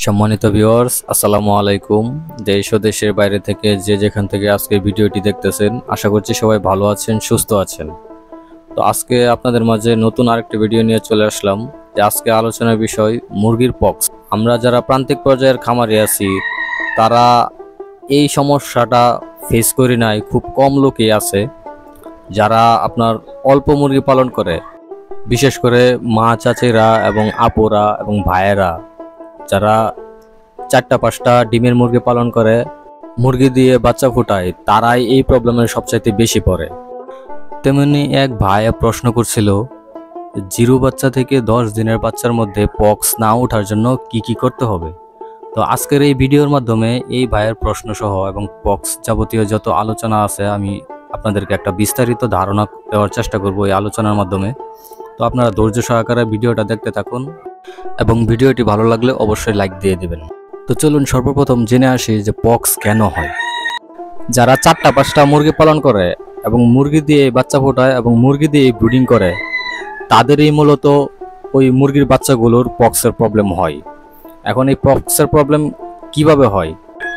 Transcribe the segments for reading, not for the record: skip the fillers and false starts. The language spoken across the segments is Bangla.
সম্মানিত ভিউয়ার্স, আসসালামু আলাইকুম। দেশ ও দেশের বাইরে থেকে যে যেখান থেকে আজকে ভিডিওটি দেখতেছেন, আশা করছি সবাই ভালো আছেন, সুস্থ আছেন। তো আজকে আপনাদের মাঝে নতুন আরেকটি ভিডিও নিয়ে চলে আসলাম। যে আজকে আলোচনার বিষয় মুরগির পক্স। আমরা যারা প্রান্তিক পর্যায়ের খামারি আছি তারা এই সমস্যাটা ফেস করি নাই, খুব কম লোকই আছে যারা আপনার অল্প মুরগি পালন করে, বিশেষ করে মা চাচিরা এবং আপুরা এবং ভাইয়েরা যারা 4-5টা ডিমের মুরগি পালন করে, মুরগি দিয়ে বাচ্চা ফুটায়, তারাই এই প্রবলেমের সবচাইতে বেশি পড়ে। তেমনি এক ভাই প্রশ্ন করছিল, 0 বাচ্চা থেকে 10 দিনের বাচ্চার মধ্যে পক্স না ওঠার জন্য কি করতে হবে। তো আজকের এই ভিডিওর মাধ্যমে এই ভাইয়ের প্রশ্ন সহ এবং পক্স যাবতীয় যত আলোচনা আছে আমি আপনাদেরকে একটা বিস্তারিত ধারণা দেওয়ার চেষ্টা করব এই আলোচনার মাধ্যমে। তো আপনারা ধৈর্য সহকারে ভিডিওটা দেখতে থাকুন এবং ভিডিওটি ভালো লাগলে অবশ্যই লাইক দিয়ে দিবেন। তো চলুন সর্বপ্রথম জেনে আসি যে পক্স কেন হয়। যারা 4-5টা মুরগি পালন করে এবং মুরগি দিয়ে বাচ্চা ফোটায় এবং মুরগি দিয়ে ব্রিডিং করে, তাদেরই মূলত ওই মুরগির বাচ্চাগুলোর পক্সের প্রবলেম হয়। এখন এই পক্সের প্রবলেম কিভাবে হয়?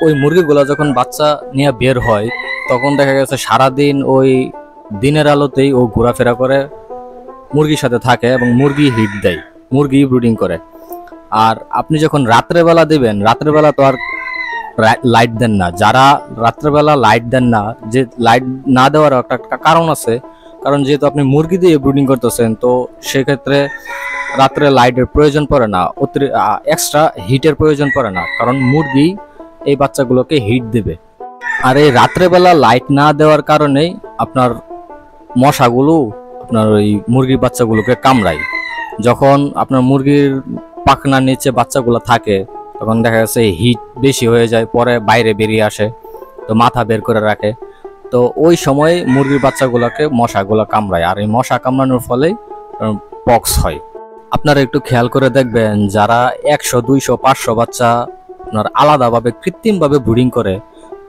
ওই মুরগিগুলো যখন বাচ্চা নিয়ে বের হয় তখন দেখা গেছে সারাদিন ওই দিনের আলোতেই ও ঘোরাফেরা করে, মুরগির সাথে থাকে এবং মুরগি হিট দেয়, মুরগি ব্রিডিং করে। আর আপনি যখন রাত্রেবেলা দেবেন, রাত্রেবেলা তো আর লাইট দেন না। যারা রাত্রেবেলা লাইট দেন না, যে লাইট না দেওয়ার একটা কারণ আছে, কারণ যেহেতু আপনি মুরগি দিয়ে ব্রিডিং করতেছেন, তো সেক্ষেত্রে রাত্রে লাইটের প্রয়োজন পড়ে না, এক্সট্রা হিটের প্রয়োজন পড়ে না, কারণ মুরগি এই বাচ্চাগুলোকে হিট দেবে। আর এই রাত্রেবেলা লাইট না দেওয়ার কারণেই আপনার মশাগুলো আপনার ওই মুরগির বাচ্চাগুলোকে কামড়ায়। যখন আপনার মুরগির পাখনার নিচে বাচ্চাগুলো থাকে তখন দেখা যাচ্ছে হিট বেশি হয়ে যায়, পরে বাইরে বেরিয়ে আসে, তো মাথা বের করে রাখে। তো ওই সময় মুরগির বাচ্চাগুলোকে মশাগুলো কামড়ায়, আর এই মশা কামড়ানোর ফলে পক্স হয়। আপনারা একটু খেয়াল করে দেখবেন, যারা 100, 200, 500 বাচ্চা আপনার আলাদাভাবে কৃত্রিমভাবে ব্রিডিং করে,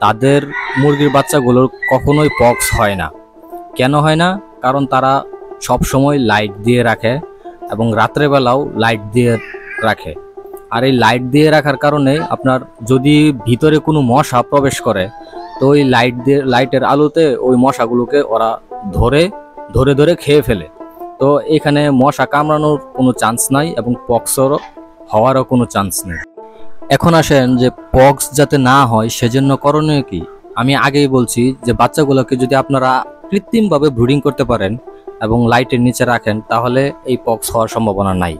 তাদের মুরগির বাচ্চাগুলোর কখনোই পক্স হয় না। কেন হয় না? কারণ তারা সব সময় লাইট দিয়ে রাখে এবং রাত্রেবেলাও লাইট দিয়ে রাখে। আর এই লাইট দিয়ে রাখার কারণে আপনার যদি ভিতরে কোনো মশা প্রবেশ করে, তো ওই লাইটের আলোতে ওই মশাগুলোকে ওরা ধরে ধরে খেয়ে ফেলে। তো এখানে মশা কামড়ানোর কোনো চান্স নাই এবং পক্সর হওয়ারও কোনো চান্স নেই। এখন আসেন যে পক্স যাতে না হয় সেজন্য করণীয় কি। আমি আগেই বলছি যে বাচ্চাগুলোকে যদি আপনারা কৃত্রিমভাবে ব্রিডিং করতে পারেন এবং লাইটের নিচে রাখেন, তাহলে এই পক্স হওয়ার সম্ভাবনা নাই।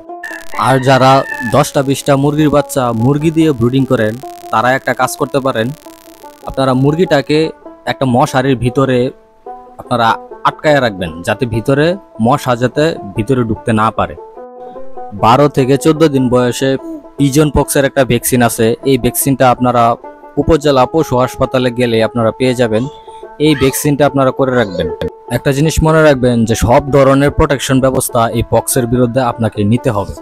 আর যারা 10টা-20টা মুরগির বাচ্চা মুরগি দিয়ে ব্রিডিং করেন, তারা একটা কাজ করতে পারেন, আপনারা মুরগিটাকে একটা মশারির ভিতরে আপনারা আটকায় রাখবেন, যাতে ভিতরে মশা যাতে ভিতরে ঢুকতে না পারে। 12 থেকে 14 দিন বয়সে পিজন পক্সের একটা ভ্যাকসিন আছে। এই ভ্যাকসিনটা আপনারা উপজেলা পশু হাসপাতালে গেলে আপনারা পেয়ে যাবেন। এই ভ্যাকসিনটা আপনারা করে রাখবেন। একটা জিনিস মনে রাখবেন যে সব ধরনের প্রোটেকশন ব্যবস্থা এই পক্সের বিরুদ্ধে আপনাকে নিতে হবে।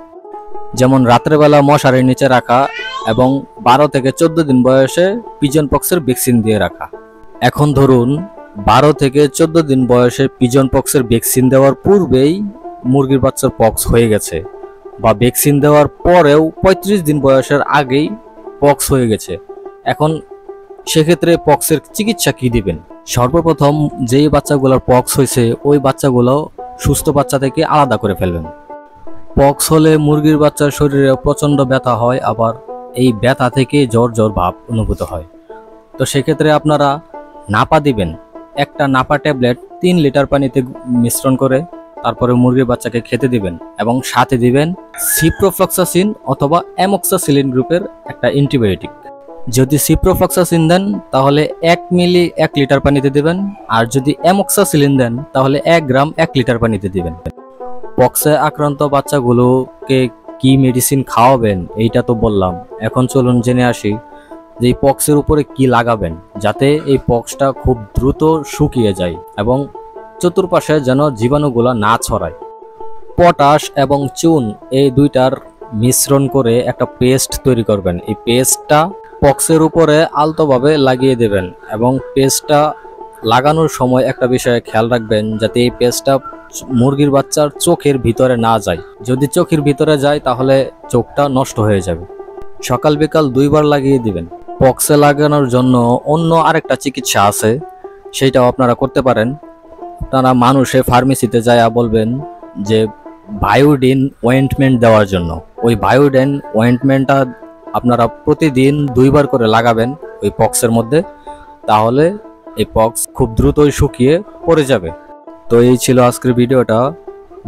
যেমন রাত্রেবেলা মশারির নিচে রাখা এবং 12 থেকে 14 দিন বয়সে পিজন পক্সের ভ্যাকসিন দিয়ে রাখা। এখন ধরুন 12 থেকে 14 দিন বয়সে পিজন পক্সের ভ্যাকসিন দেওয়ার পূর্বেই মুরগির বাচ্চার পক্স হয়ে গেছে, বা ভ্যাকসিন দেওয়ার পরেও 35 দিন বয়সের আগেই পক্স হয়ে গেছে। এখন সেক্ষেত্রে পক্সের চিকিৎসা কি দিবেন? সর্বপ্রথম যেই বাচ্চাগুলোর পক্স হয়েছে ওই বাচ্চাগুলো সুস্থ বাচ্চা থেকে আলাদা করে ফেলবেন। পক্স হলে মুরগির বাচ্চার শরীরে প্রচণ্ড ব্যথা হয়, আবার এই ব্যথা থেকে জ্বর ভাব অনুভূত হয়। তো সেক্ষেত্রে আপনারা নাপা দিবেন। একটা নাপা ট্যাবলেট 3 লিটার পানিতে মিশ্রণ করে তারপরে মুরগির বাচ্চাকে খেতে দিবেন এবং সাথে দিবেন সিপ্রোফ্লক্সাসিন অথবা অ্যামোক্সাসিলিন গ্রুপের একটা অ্যান্টিবায়োটিক। যদি সিপ্রোফ্লক্সাসিন দেন তাহলে 1 মিলি 1 লিটার পানিতে দিবেন, আর যদি অ্যামোক্সাসিলিন দেন তাহলে 1 গ্রাম 1 লিটার পানিতে দিবেন। পক্সে আক্রান্ত বাচ্চাগুলোকে কি মেডিসিন খাওয়াবেন এইটা তো বললাম। এখন চলুন জেনে আসি যে এই পক্সের উপরে কি লাগাবেন, যাতে এই পক্সটা খুব দ্রুত শুকিয়ে যায় এবং চতুর্পাশে যেন জীবাণুগুলো না ছড়ায়। পটাশ এবং চুন এই দুইটার মিশ্রণ করে একটা পেস্ট তৈরি করবেন। এই পেস্টটা পক্সের উপরে আলতোভাবে লাগিয়ে দেবেন এবং পেস্টটা লাগানোর সময় একটা বিষয়ে খেয়াল রাখবেন, যাতে এই পেস্টটা মুরগির বাচ্চার চোখের ভিতরে না যায়। যদি চোখের ভিতরে যায় তাহলে চোখটা নষ্ট হয়ে যাবে। সকাল বিকাল 2 বার লাগিয়ে দিবেন। পক্সে লাগানোর জন্য অন্য আরেকটা চিকিৎসা আছে, সেইটাও আপনারা করতে পারেন। আপনারা মানুষে ফার্মেসিতে যায়া বলবেন যে বায়োডিন অয়েন্টমেন্ট দেওয়ার জন্য। ওই বায়োডিন অয়েন্টমেন্টটা আপনারা প্রতিদিন 2 বার করে লাগাবেন ওই পক্সের মধ্যে, তাহলে এই পক্স খুব দ্রুতই শুকিয়ে পড়ে যাবে। তো এই ছিল আজকের ভিডিওটা।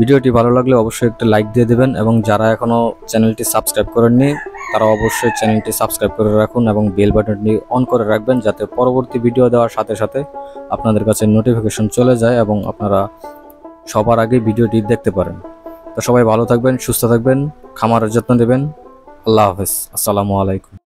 ভিডিওটি ভালো লাগলে অবশ্যই একটা লাইক দিয়ে দেবেন, এবং যারা এখনো চ্যানেলটি সাবস্ক্রাইব করেননি তারা অবশ্যই চ্যানেলটি সাবস্ক্রাইব করে রাখুন এবং বেল বাটনটি অন করে রাখবেন, যাতে পরবর্তী ভিডিও দেওয়ার সাথে সাথে আপনাদের কাছে নোটিফিকেশন চলে যায় এবং আপনারা সবার আগে ভিডিওটি দেখতে পারেন। তো সবাই ভালো থাকবেন, সুস্থ থাকবেন, খামারের যত্ন নেবেন। আল্লাহ হাফেজ, আসসালামু আলাইকুম।